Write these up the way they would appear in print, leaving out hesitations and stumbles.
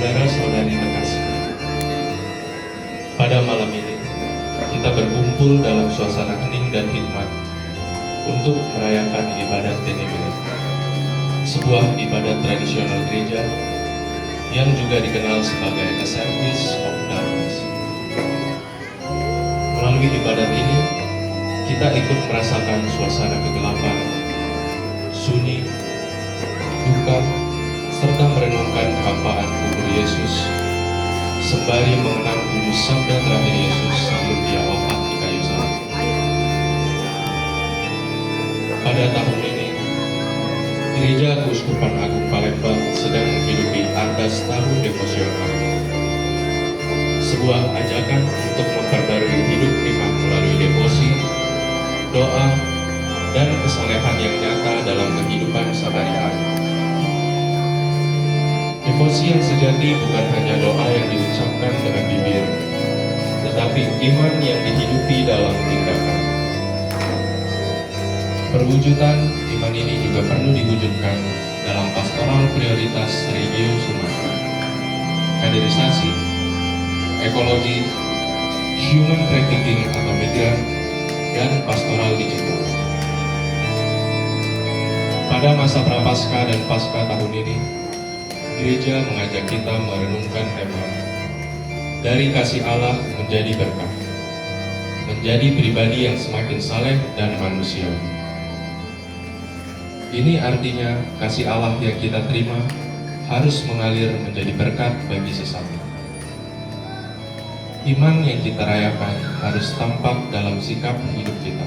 Saudara-saudari terkasih, pada malam ini kita berkumpul dalam suasana hening dan hikmat untuk merayakan ibadat Tenebele, sebuah ibadat tradisional gereja yang juga dikenal sebagai A Service of Darkness. Melalui ibadat ini, kita ikut merasakan suasana kegelapan, sunyi, duka, serta merenungkan kehampaan kubur Yesus, sembari mengenang 7 sabda terakhir Yesus sebelum Dia wafat di kayu salib. Pada tahun ini, Gereja Keuskupan Agung Palembang sedang menghidupi Ardas Tahun Devosional, sebuah ajakan untuk memperbarui hidup iman melalui devosi, doa, dan kesalehan yang nyata dalam kehidupan sehari-hari. Devosi yang sejati bukan hanya doa yang diucapkan dengan bibir, tetapi iman yang dihidupi dalam tindakan. Perwujudan iman ini juga perlu diwujudkan dalam pastoral prioritas Regio Sumatera, kaderisasi, ekologi, human trafficking atau migran, dan pastoral digital. Pada masa Prapaskah dan Paskah tahun ini, Gereja mengajak kita merenungkan tema dari kasih Allah menjadi berkah, menjadi pribadi yang semakin saleh dan manusiawi. Ini artinya kasih Allah yang kita terima harus mengalir menjadi berkat bagi sesama. Iman yang kita rayakan harus tampak dalam sikap hidup kita.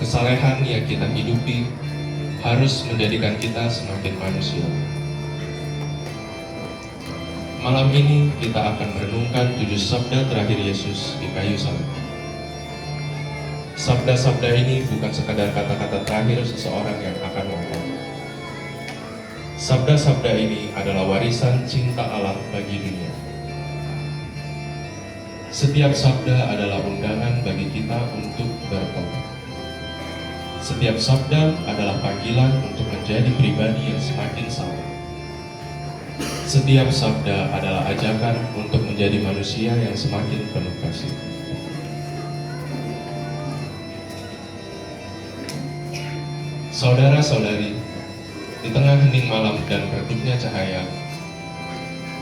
Kesalehan yang kita hidupi harus menjadikan kita semakin manusia. Malam ini kita akan merenungkan 7 sabda terakhir Yesus di kayu salib. Sabda-sabda ini bukan sekadar kata-kata terakhir seseorang yang akan wafat. Sabda-sabda ini adalah warisan cinta Allah bagi dunia. Setiap sabda adalah undangan bagi kita untuk bertobat. Setiap sabda adalah panggilan untuk menjadi pribadi yang semakin saleh. Setiap sabda adalah ajakan untuk menjadi manusia yang semakin penuh kasih. Saudara-saudari, di tengah hening malam dan redupnya cahaya,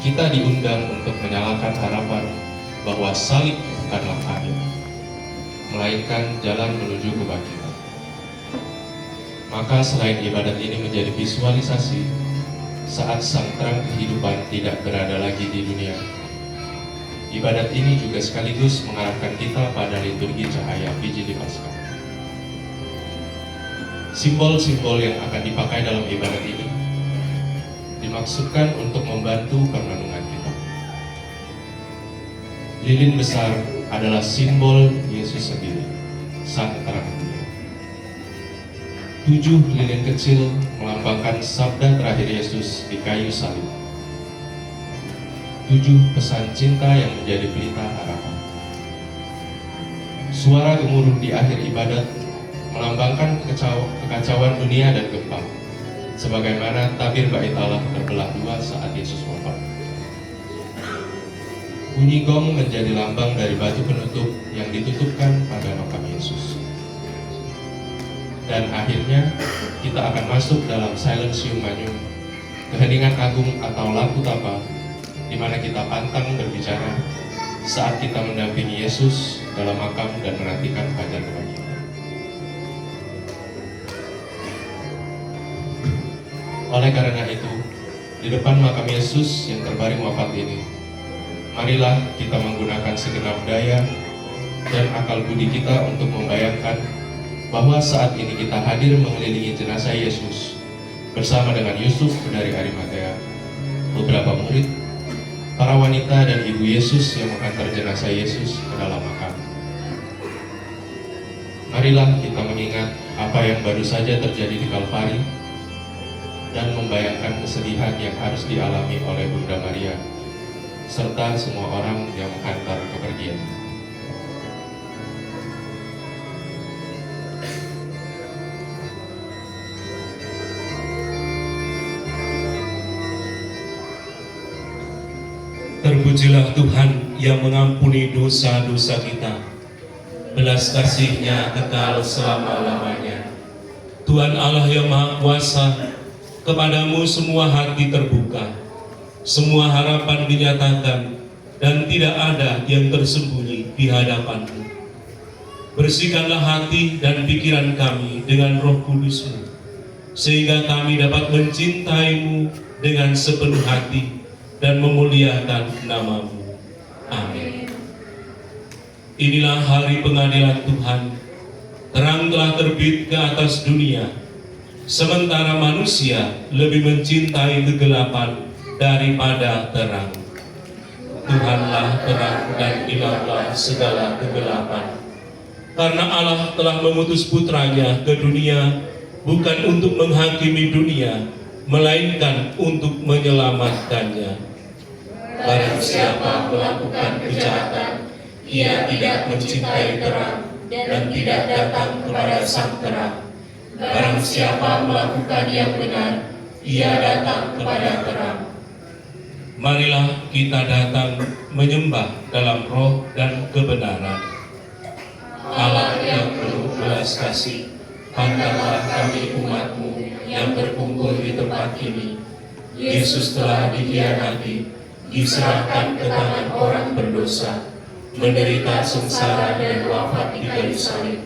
kita diundang untuk menyalakan harapan bahwa salib bukanlah akhir, melainkan jalan menuju kebangkitan. Maka selain ibadat ini menjadi visualisasi saat sang terang kehidupan tidak berada lagi di dunia, ibadat ini juga sekaligus mengarahkan kita pada liturgi cahaya Vigili Paskah. Simbol-simbol yang akan dipakai dalam ibadat ini dimaksudkan untuk membantu perenungan kita. Lilin besar adalah simbol Yesus sendiri, sang terang dunia. 7 lilin kecil melambangkan sabda terakhir Yesus di kayu salib. 7 pesan cinta yang menjadi pelita harapan. Suara gemuruh di akhir ibadat melambangkan kekacauan dunia dan gempa, sebagaimana tabir bait Allah terbelah 2 saat Yesus wafat. Bunyi gong menjadi lambang dari batu penutup yang ditutupkan pada makam Yesus. Dan akhirnya kita akan masuk dalam Silencium Magnum, keheningan agung atau lampu tapa, di mana kita pantang berbicara saat kita mendampingi Yesus dalam makam dan menantikan fajar kebangkitan. Oleh karena itu, di depan makam Yesus yang terbaring wafat ini, marilah kita menggunakan segenap daya dan akal budi kita untuk membayangkan bahwa saat ini kita hadir mengelilingi jenazah Yesus bersama dengan Yusuf dari Arimatea, beberapa murid, para wanita dan ibu Yesus yang mengantar jenazah Yesus ke dalam makam. Marilah kita mengingat apa yang baru saja terjadi di Kalvari dan membayangkan kesedihan yang harus dialami oleh Bunda Maria serta semua orang yang mengantar kepergian. Terpujilah Tuhan yang mengampuni dosa-dosa kita. Belas kasih-Nya kekal selama-lamanya. Tuhan Allah yang Maha Kuasa, kepadamu semua hati terbuka, semua harapan dinyatakan, dan tidak ada yang tersembunyi di hadapan-Mu. Bersihkanlah hati dan pikiran kami dengan Roh Kudus-Mu, sehingga kami dapat mencintai-Mu dengan sepenuh hati dan memuliakan nama-Mu. Amin. Inilah hari pengadilan Tuhan. Terang telah terbit ke atas dunia, sementara manusia lebih mencintai kegelapan daripada terang. Tuhanlah terang dan hilanglah segala kegelapan. Karena Allah telah mengutus putranya ke dunia bukan untuk menghakimi dunia, melainkan untuk menyelamatkannya. Barang siapa melakukan kejahatan, ia tidak mencintai terang dan tidak datang kepada sang terang. Barang siapa melakukan yang benar, ia datang kepada terang. Marilah kita datang menyembah dalam roh dan kebenaran. Allah yang penuh belas kasih, pandanglah kami umat-Mu yang berkumpul di tempat ini. Yesus telah dikhianati, diserahkan ke tangan orang berdosa, menderita sengsara dan wafat di kayu salib.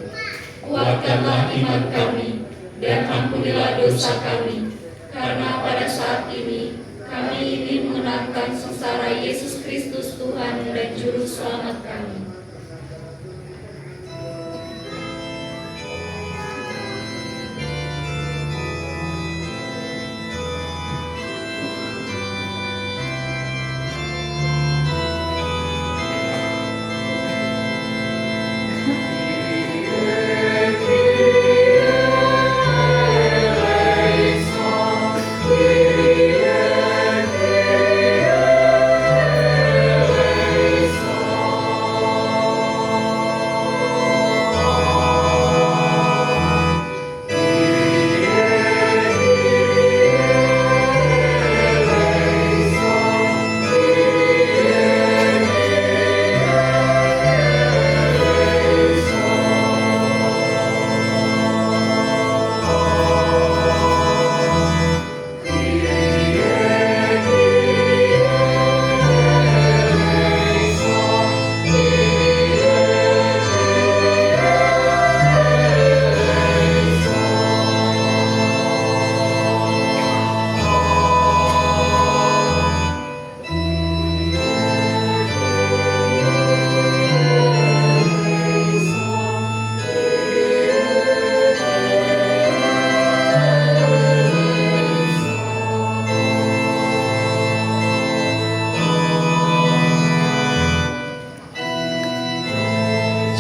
Kuatkanlah iman kami dan ampunilah dosa kami, karena pada saat ini kami ingin mengenangkan sengsara Yesus Kristus Tuhan dan Juru Selamat kami.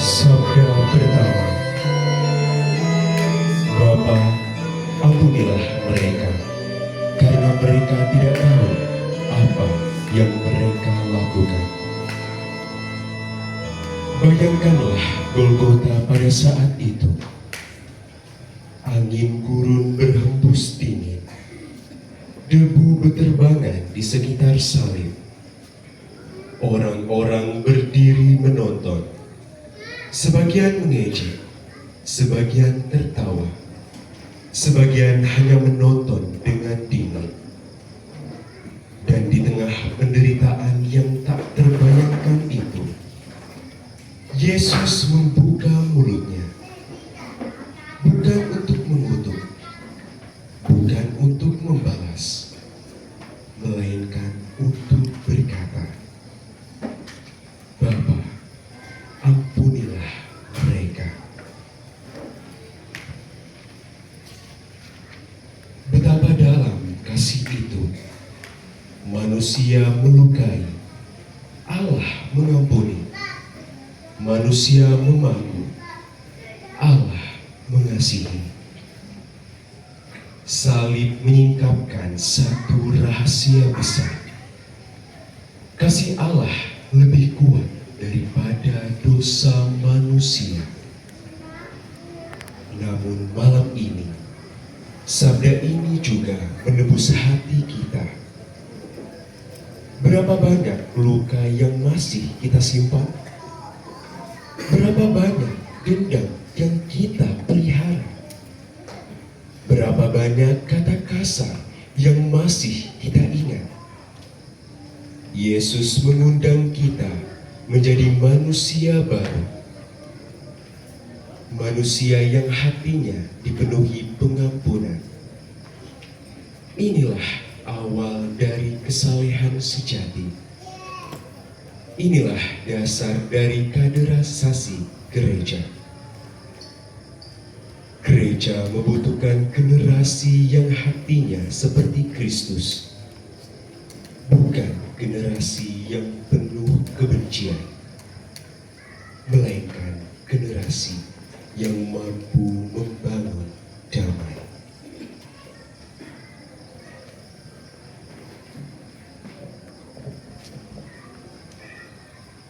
Sabda pertama. Bapa, ampunilah mereka, karena mereka tidak tahu apa yang mereka lakukan. Bayangkanlah Golgota pada saat itu. Angin gurun berhembus dingin, debu beterbangan di sekitar salib. Orang-orang berdiri menonton. Sebagian mengejek, sebagian tertawa, sebagian hanya menonton dengan dingin. Dan di tengah penderitaan yang tak terbayangkan itu, Yesus membuka mulutnya, bukan untuk mengutuk, bukan untuk membalas, melainkan untuk berkata, Bapa, ampunilah mereka. Betapa dalam kasih itu. Manusia melukai, Allah mengampuni. Manusia memangku, Allah mengasihi. Salib menyingkapkan satu rahasia besar. Kasih Allah lebih kuat daripada dosa manusia. Namun malam ini, sabda ini juga menebus hati kita. Berapa banyak luka yang masih kita simpan? Berapa banyak dendam yang kita pelihara? Berapa banyak kata kasar yang masih kita ingat? Yesus mengundang kita menjadi manusia baru. Manusia yang hatinya dipenuhi pengampunan. Inilah awal dari kesalehan sejati. Inilah dasar dari kaderisasi gereja. Gereja membutuhkan generasi yang hatinya seperti Kristus, bukan generasi yang penuh kebencian, melainkan generasi yang mampu membangun damai.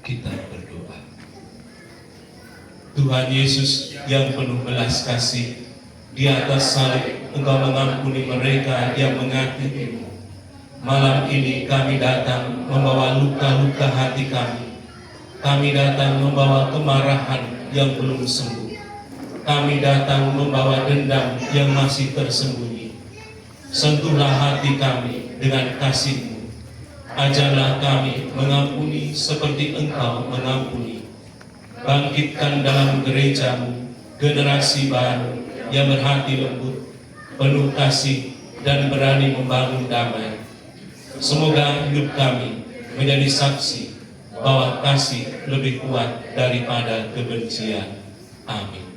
Kita berdoa. Tuhan Yesus yang penuh belas kasih, di atas salib Engkau mengampuni mereka yang mengasihi-Mu. Malam ini kami datang membawa luka-luka hati kami. Kami datang membawa kemarahan yang belum sembuh. Kami datang membawa dendam yang masih tersembunyi. Sentuhlah hati kami dengan kasih-Mu. Ajarlah kami mengampuni seperti Engkau mengampuni. Bangkitkan dalam gereja-Mu generasi baru yang berhati lembut, penuh kasih, dan berani membangun damai. Semoga hidup kami menjadi saksi bahwa kasih lebih kuat daripada kebencian. Amin.